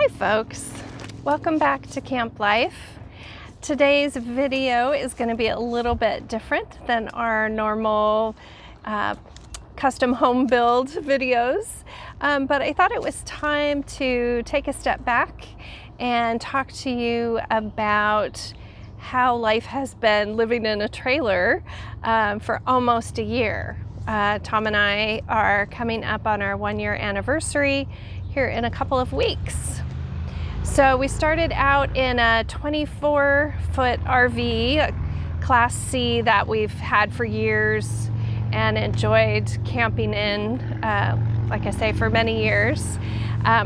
Hi folks, welcome back to Camp Life. Today's video is going to be a little bit different than our normal custom home build videos, but I thought it was time to take a step back and talk to you about how life has been living in a trailer for almost a year. Tom and I are coming up on our 1-year anniversary here in a couple of weeks. So we started out in a 24-foot RV, Class C, that we've had for years and enjoyed camping in, like I say, for many years.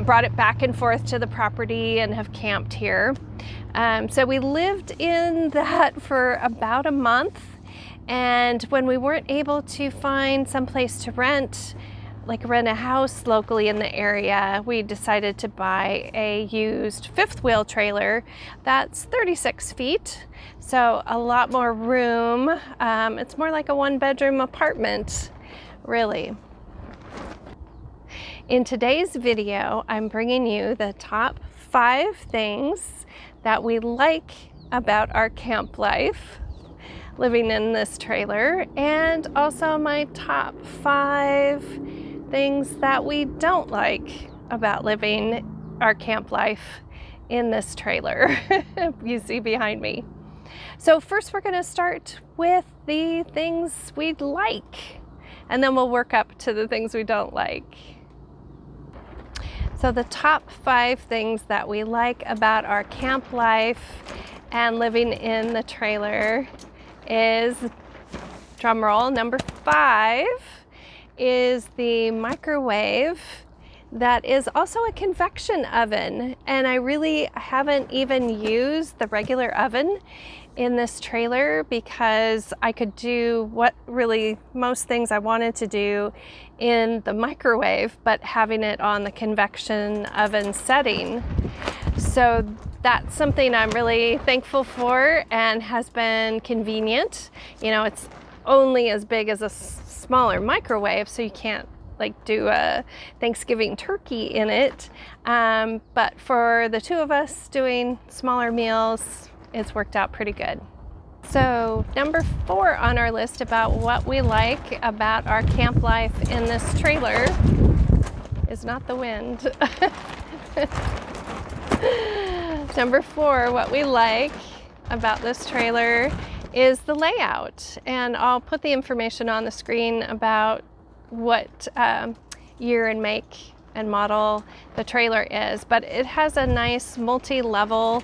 Brought it back and forth to the property and have camped here. So we lived in that for about a month, and when we weren't able to find some place to rent a house locally in the area, we decided to buy a used fifth wheel trailer that's 36 feet, so a lot more room. It's more like a 1-bedroom apartment, really. In today's video, I'm bringing you the top 5 things that we like about our camp life living in this trailer, and also my top 5 things that we don't like about living our camp life in this trailer you see behind me. So first we're going to start with the things we like, and then we'll work up to the things we don't like. So the top 5 things that we like about our camp life and living in the trailer is, drum roll, number 5 is the microwave that is also a convection oven. And I really haven't even used the regular oven in this trailer because I could do what really most things I wanted to do in the microwave, but having it on the convection oven setting. So that's something I'm really thankful for and has been convenient. You know, it's only as big as a smaller microwave, so you can't do a Thanksgiving turkey in it. But for the two of us doing smaller meals, it's worked out pretty good. So number 4 on our list about what we like about our camp life in this trailer is not the wind. Number 4, what we like about this trailer is the layout, and I'll put the information on the screen about what year and make and model the trailer is, but it has a nice multi-level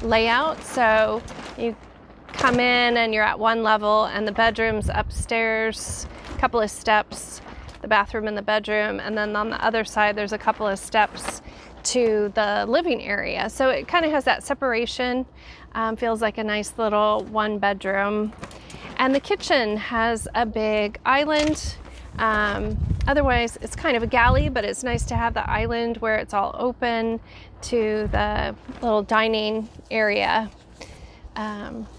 layout. So you come in and you're at one level, and the bedroom's upstairs, a couple of steps, the bathroom and the bedroom, and then on the other side there's a couple of steps to the living area. So it kind of has that separation. Feels like a nice little 1-bedroom. And the kitchen has a big island. Otherwise, it's kind of a galley, but it's nice to have the island where it's all open to the little dining area,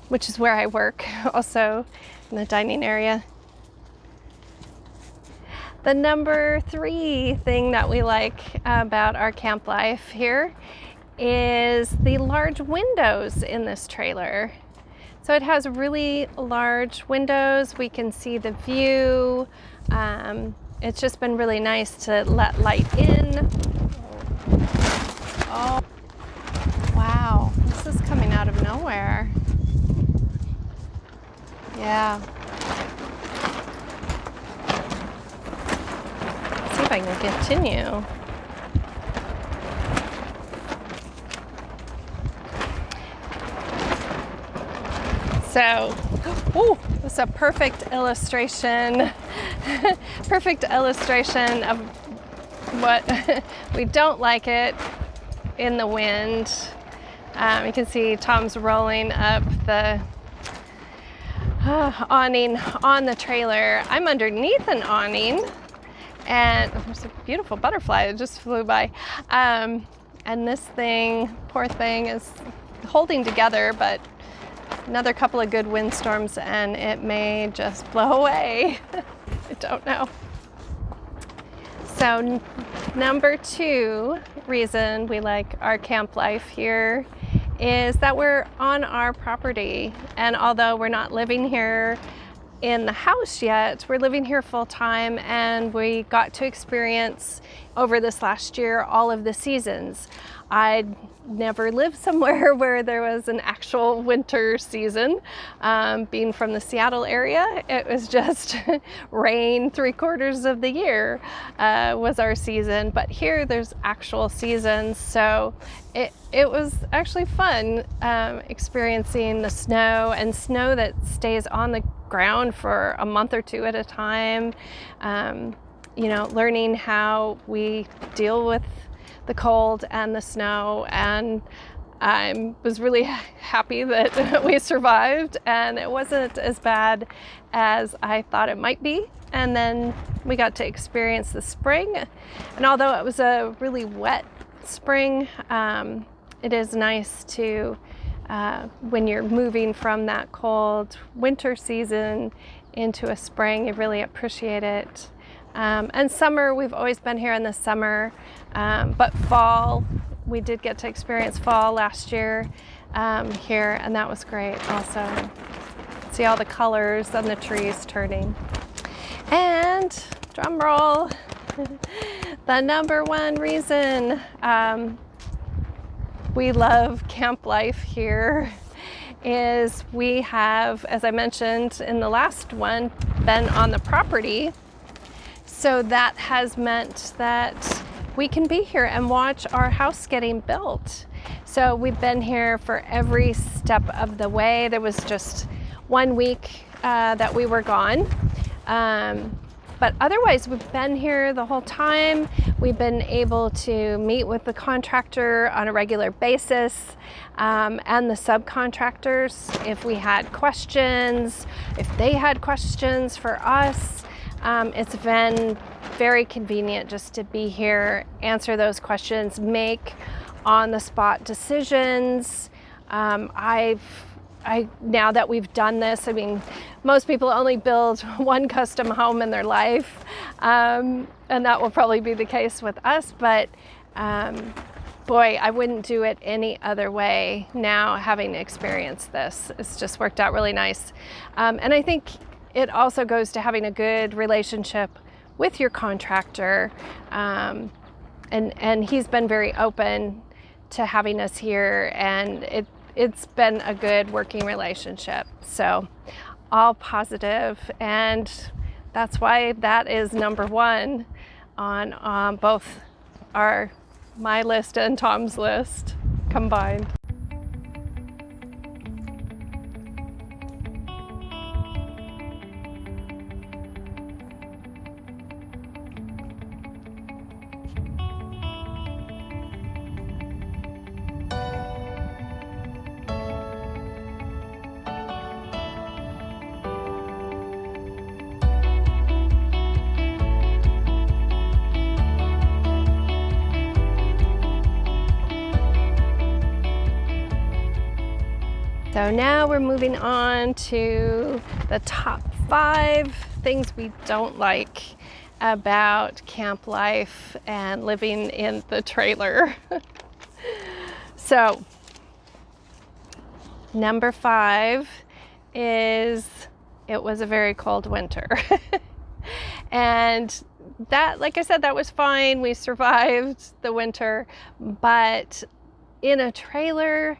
which is where I work, also in the dining area. The number 3 thing that we like about our camp life here is the large windows in this trailer. So it has really large windows. We can see the view. It's just been really nice to let light in. Oh, wow, this is coming out of nowhere. Yeah. Let's see if I can continue. So, it's a perfect illustration, of what we don't like it in the wind. You can see Tom's rolling up the awning on the trailer. I'm underneath an awning, and there's a beautiful butterfly that just flew by. And this thing, poor thing, is holding together, but another couple of good windstorms and it may just blow away. I don't know. So number 2 reason we like our camp life here is that we're on our property. And although we're not living here in the house yet, we're living here full time, and we got to experience over this last year all of the seasons. I'd never lived somewhere where there was an actual winter season. Being from the Seattle area, it was just rain 3/4 of the year was our season, but here there's actual seasons. So it was actually fun experiencing the snow, and snow that stays on the ground for a month or 2 at a time. You know, learning how we deal with the cold and the snow, and I was really happy that we survived, and it wasn't as bad as I thought it might be. And then we got to experience the spring, and although it was a really wet spring, it is nice to when you're moving from that cold winter season into a spring, you really appreciate it. And summer, we've always been here in the summer, but fall, we did get to experience fall last year here, and that was great also. See all the colors on the trees turning. And drum roll, the number 1 reason we love camp life here is we have, as I mentioned in the last one, been on the property. So that has meant that we can be here and watch our house getting built. So we've been here for every step of the way. There was just 1 week that we were gone. But otherwise, we've been here the whole time. We've been able to meet with the contractor on a regular basis, and the subcontractors if we had questions, if they had questions for us. It's been very convenient just to be here, answer those questions, make on-the-spot decisions. Now that we've done this, I mean, most people only build 1 custom home in their life, and that will probably be the case with us, but boy, I wouldn't do it any other way now, having experienced this. It's just worked out really nice. And I think it also goes to having a good relationship with your contractor, and he's been very open to having us here, and it's been a good working relationship. So all positive, and that's why that is number 1 on both my list and Tom's list combined. So now we're moving on to the top 5 things we don't like about camp life and living in the trailer. So number 5 is it was a very cold winter. And that, like I said, that was fine. We survived the winter, but in a trailer,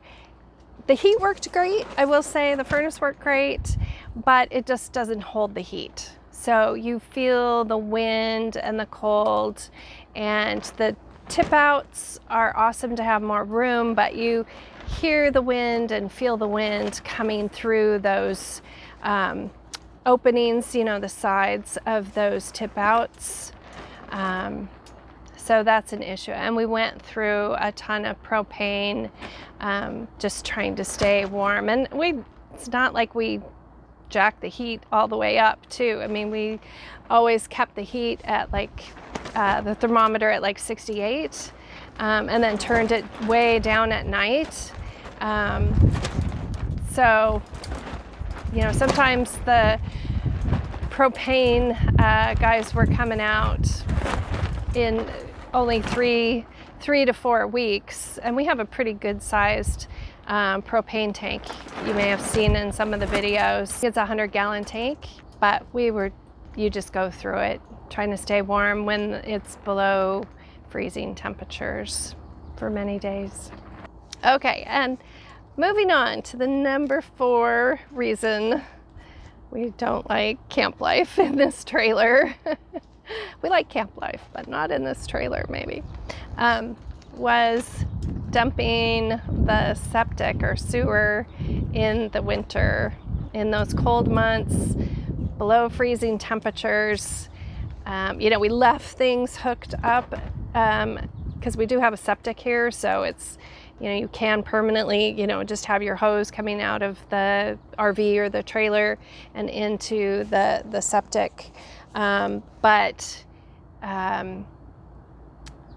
the heat worked great. I will say the furnace worked great, but it just doesn't hold the heat. So you feel the wind and the cold, and the tip outs are awesome to have more room, but you hear the wind and feel the wind coming through those openings, you know, the sides of those tip outs. So that's an issue. And we went through a ton of propane, just trying to stay warm. And it's not like we jacked the heat all the way up too. I mean, we always kept the heat at like the thermometer at like 68, and then turned it way down at night. So, you know, sometimes the propane guys were coming out in only three to 4 weeks. And we have a pretty good sized propane tank. You may have seen in some of the videos. It's a 100-gallon tank, but you just go through it, trying to stay warm when it's below freezing temperatures for many days. Okay, and moving on to the number 4 reason we don't like camp life in this trailer. We like camp life, but not in this trailer maybe, was dumping the septic or sewer in the winter, in those cold months, below freezing temperatures. We left things hooked up because we do have a septic here, so it's, you can permanently, just have your hose coming out of the RV or the trailer and into the septic. But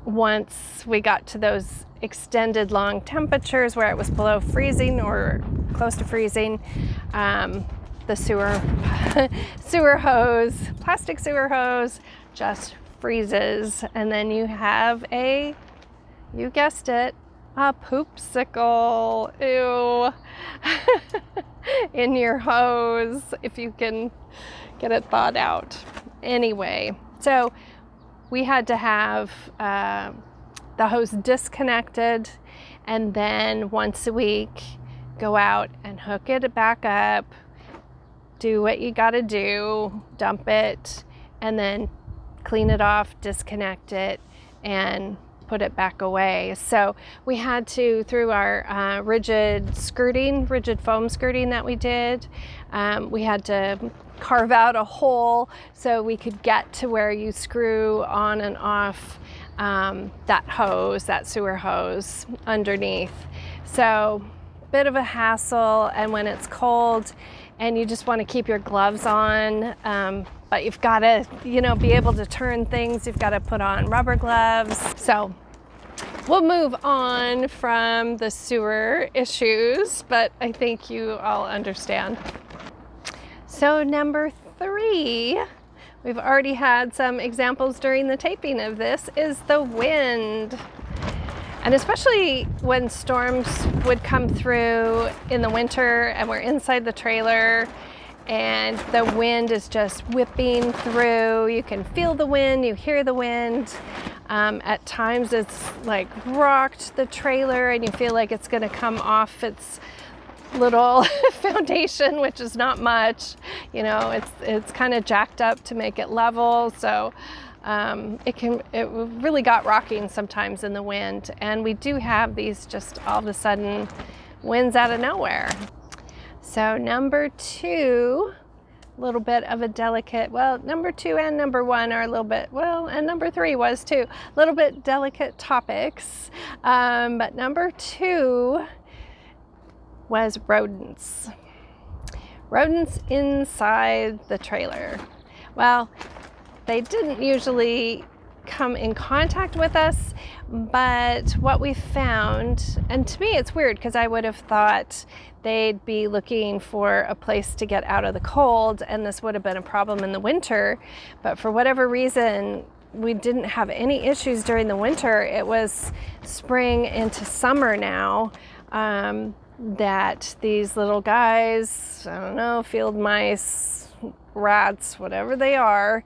once we got to those extended long temperatures where it was below freezing or close to freezing, the sewer hose, plastic sewer hose, just freezes, and then you have you guessed it, a poopsicle, ew, in your hose, if you can get it thawed out. Anyway, so we had to have the hose disconnected, and then once a week go out and hook it back up, do what you gotta do, dump it, and then clean it off, disconnect it, and put it back away. So we had to, through our rigid foam skirting that we did, we had to carve out a hole so we could get to where you screw on and off that sewer hose underneath. So bit of a hassle, and when it's cold and you just want to keep your gloves on, but you've got to, be able to turn things, you've got to put on rubber gloves. So we'll move on from the sewer issues, but I think you all understand. So number 3, we've already had some examples during the taping of this, is the wind. And especially when storms would come through in the winter and we're inside the trailer and the wind is just whipping through. You can feel the wind, you hear the wind. At times it's like rocked the trailer and you feel like it's gonna come off its little foundation, which is not much. It's kind of jacked up to make it level. So it really got rocking sometimes in the wind, and we do have these just all of a sudden winds out of nowhere. So number 2, a little bit of a delicate, number 2 and number 1 are a little bit, and number 3 was too, a little bit delicate topics, but number 2 was rodents inside the trailer. Well, they didn't usually come in contact with us, but what we found, and to me it's weird because I would have thought they'd be looking for a place to get out of the cold, and this would have been a problem in the winter, but for whatever reason we didn't have any issues during the winter. It was spring into summer now that these little guys, I don't know, field mice, rats, whatever they are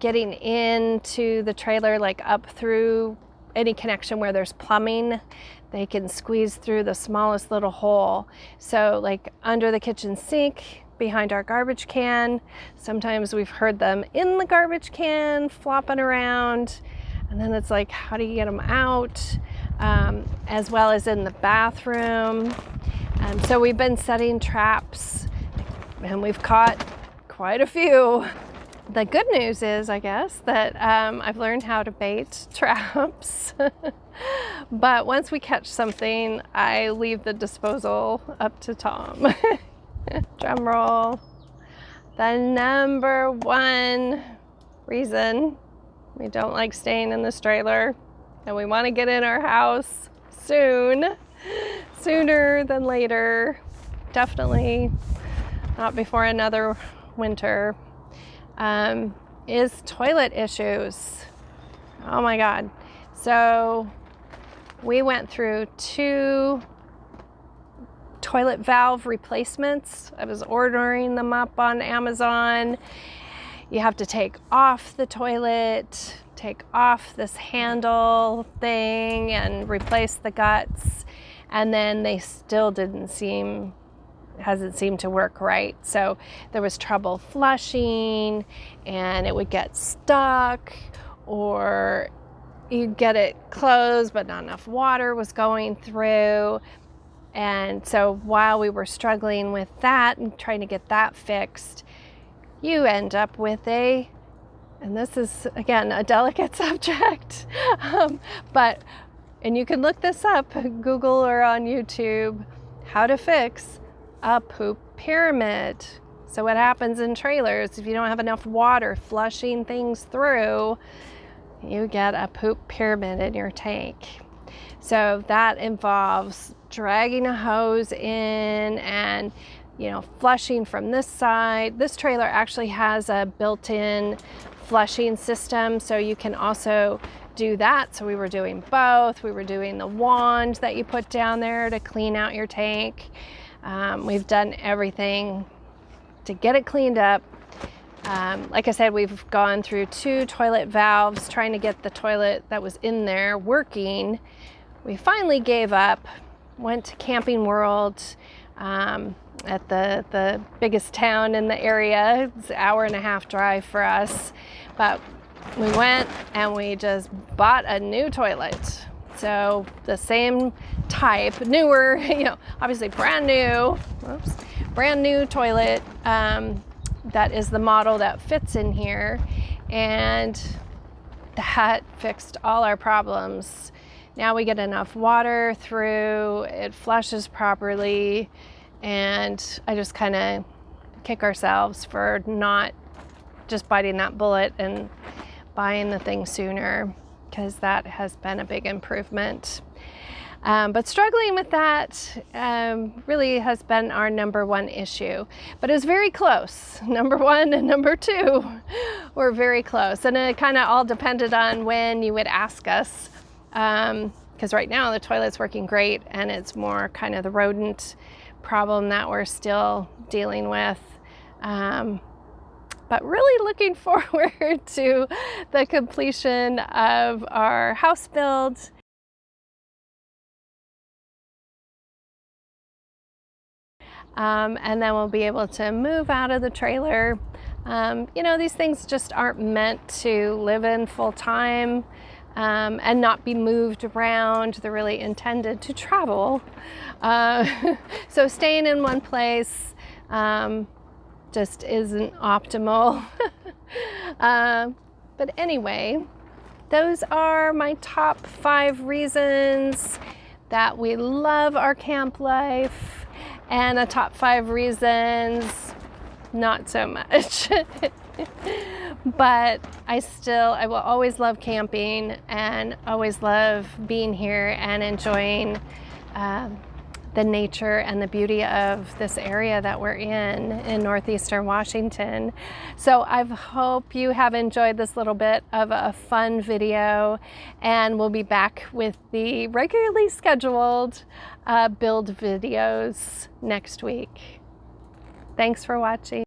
getting into the trailer, like up through any connection where there's plumbing. They can squeeze through the smallest little hole. So like under the kitchen sink, behind our garbage can. Sometimes we've heard them in the garbage can flopping around. And then it's like, how do you get them out? As well as in the bathroom. And so we've been setting traps, and we've caught quite a few. The good news is, I guess, that I've learned how to bait traps. But once we catch something, I leave the disposal up to Tom. Drum roll. The number 1 reason we don't like staying in this trailer, and we want to get in our house sooner than later. Definitely not before another winter. is toilet issues. Oh my God. So we went through 2 toilet valve replacements. I was ordering them up on Amazon. You have to take off the toilet, take off this handle thing and replace the guts. And then they still hasn't seemed to work right. So there was trouble flushing, and it would get stuck, or you'd get it closed but not enough water was going through. And so while we were struggling with that and trying to get that fixed, you end up with and this is again a delicate subject, and you can look this up, Google or on YouTube, how to fix a poop pyramid. So what happens in trailers, if you don't have enough water flushing things through, you get a poop pyramid in your tank. So that involves dragging a hose in and, flushing from this side. This trailer actually has a built-in flushing system, so you can also do that. So we were doing both. We were doing the wand that you put down there to clean out your tank. We've done everything to get it cleaned up. Like I said, we've gone through 2 toilet valves trying to get the toilet that was in there working. We finally gave up, went to Camping World at the biggest town in the area. It's an hour-and-a-half drive for us, but we went and we just bought a new toilet. So the same type, newer, obviously brand new toilet. That is the model that fits in here, and that fixed all our problems. Now we get enough water through, it flushes properly, and I just kind of kick ourselves for not just biting that bullet and buying the thing sooner, because that has been a big improvement. But struggling with that really has been our number 1 issue. But it was very close. Number 1 and number 2 were very close. And it kind of all depended on when you would ask us. Because right now the toilet's working great, and it's more kind of the rodent problem that we're still dealing with. But really looking forward to the completion of our house build. And then we'll be able to move out of the trailer. These things just aren't meant to live in full time and not be moved around. They're really intended to travel. So staying in one place just isn't optimal. But anyway, those are my top 5 reasons that we love our camp life, and the top 5 reasons not so much. But I will always love camping and always love being here and enjoying the nature and the beauty of this area that we're in northeastern Washington. So I hope you have enjoyed this little bit of a fun video, and we'll be back with the regularly scheduled build videos next week. Thanks for watching.